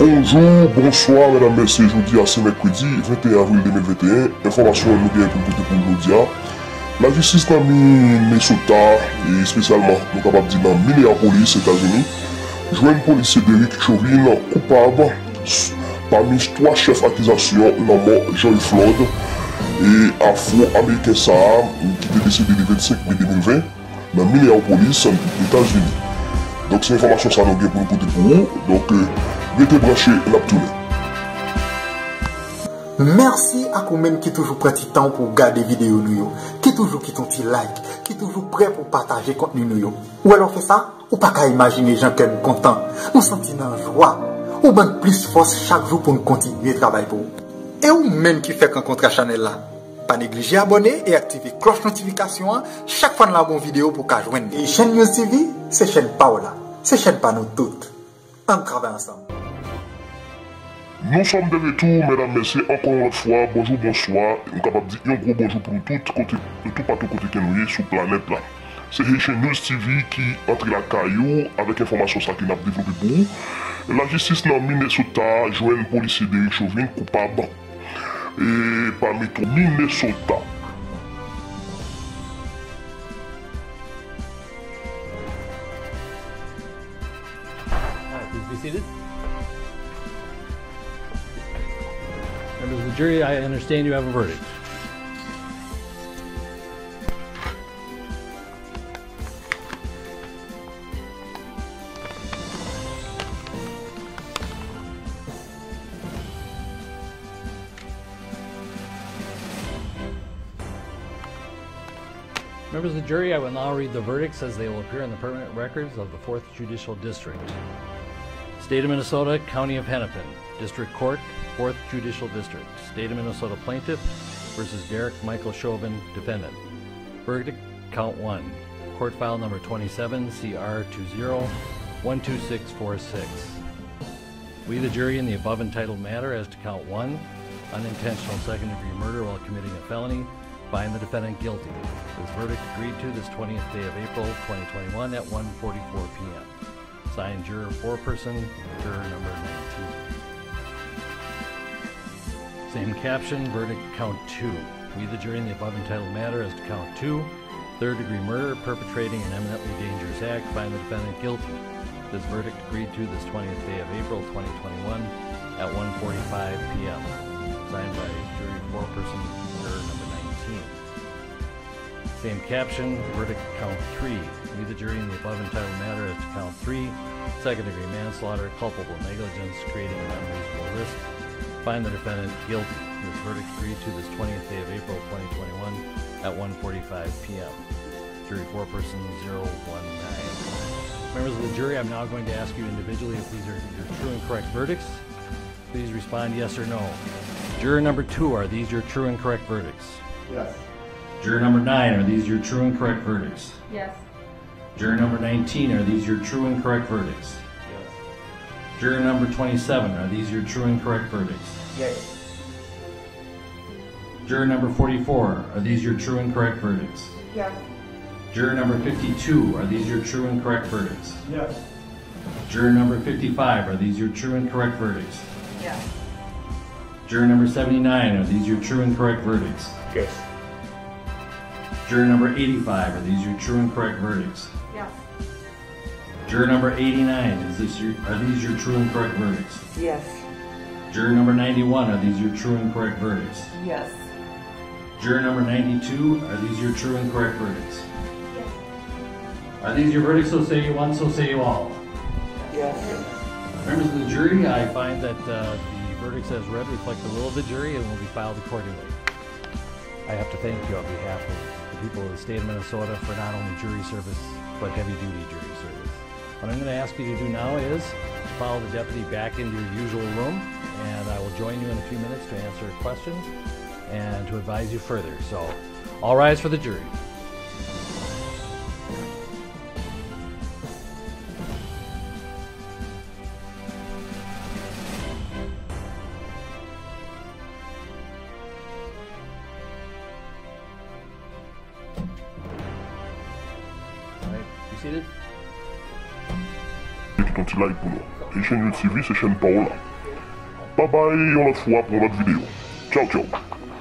Bonjour, bonsoir, mesdames, messieurs. Jeudi à ce mercredi 21 avril 2021. Information nous bien pour côté pour aujourd'hui. La justice dans Minnesota et spécialement, nous capables de dire dans Minneapolis, États-Unis, joint le policier Derek Chauvin coupable parmi 3 chefs d'accusation nommés George Floyd et afro-américain Sahar qui était décédé le 25 mai 2020 dans Minneapolis, États-Unis. Donc c'est l'information ça nous pour nous côté pour vous. Donc restez branchés et tourner. Merci à Koumen qui toujours prend du temps pour regarder vidéo nous, qui toujours qui ton petit like, qui toujours prêt pour partager contenu nous. Ou alors fait ça, ou pas qu'à imaginer gens qui sont contents, nous sentir dans joie, ou ben plus force chaque jour pour nous continuer à travailler pour vous. Et ou même qui fait rencontrer la chaîne là, pas négliger abonner et activer cloche notification chaque fois dans la bonne vidéo pour qu'à joindre. Et chaîne News TV, c'est chaîne Paola, c'est chaîne pas nous toutes. On travaille ensemble. Nous sommes de retour, mesdames, messieurs, encore une fois, bonjour, bonsoir. Nous sommes capables de dire un gros bonjour pour tout partout côté que nous sommes sur la planète là. C'est Haitian News TV qui entre la caillou avec information ça qui n'a pas développé pour vous. La justice dans Minnesota joint un policier Derek Chauvin coupable et parmi tout Minnesota. Please be seated. Members of the jury, I understand you have a verdict. Members of the jury, I will now read the verdicts as they will appear in the permanent records of the 4th Judicial District. State of Minnesota, County of Hennepin, District Court, 4th Judicial District. State of Minnesota Plaintiff versus Derek Michael Chauvin, Defendant. Verdict, Count 1. Court File Number 27, CR 20-12646. We, the jury, in the above entitled matter as to Count 1, unintentional second-degree murder while committing a felony, find the defendant guilty. This verdict agreed to this 20th day of April 2021 at 1:44 p.m. Signed, juror foreperson, juror number 19. Same caption, verdict count 2. We, the jury, in the above entitled matter as to count 2, third-degree murder, perpetrating an eminently dangerous act, find the defendant guilty. This verdict agreed to this 20th day of April 2021 at 1:45 p.m. Signed by jury foreperson, juror number 19. Same caption, verdict count 3. We, the jury, in the above entitled matter as to count 3, second-degree manslaughter, culpable negligence, creating an unreasonable risk, find the defendant guilty. This verdict agreed to this 20th day of April 2021 at 1:45 p.m. Jury foreperson 019. Members of the jury, I'm now going to ask you individually if these are your true and correct verdicts. Please respond yes or no. Juror number 2, are these your true and correct verdicts? Yes. Juror number 9, are these your true and correct verdicts? Yes. Juror number 19, are these your true and correct verdicts? Yes. Juror number 27, are these your true and correct verdicts? Yes. Juror number 44, are these your true and correct verdicts? Yes. Juror number 52, are these your true and correct verdicts? Yes. Juror number 55, are these your true and correct verdicts? Yes. Juror number 79, are these your true and correct verdicts? Yes. Juror number 85, are these your true and correct verdicts? Yes. Juror number 89, are these your true and correct verdicts? Yes. Juror number 91, are these your true and correct verdicts? Yes. Juror number 92, are these your true and correct verdicts? Yes. Are these your verdicts, so say you one, so say you all? Yes. Members of the jury, I find that the verdicts as read reflect the will of the jury and will be filed accordingly. I have to thank you on behalf of the people of the state of Minnesota for not only jury service, but heavy-duty jury service. What I'm going to ask you to do now is to follow the deputy back into your usual room, and I will join you in a few minutes to answer questions and to advise you further. So, all rise for the jury. Et tout un petit like pour nous. Et chaîne YouTube TV, c'est chaîne Paola. Bye bye, on autre fois pour notre vidéo. Ciao, ciao.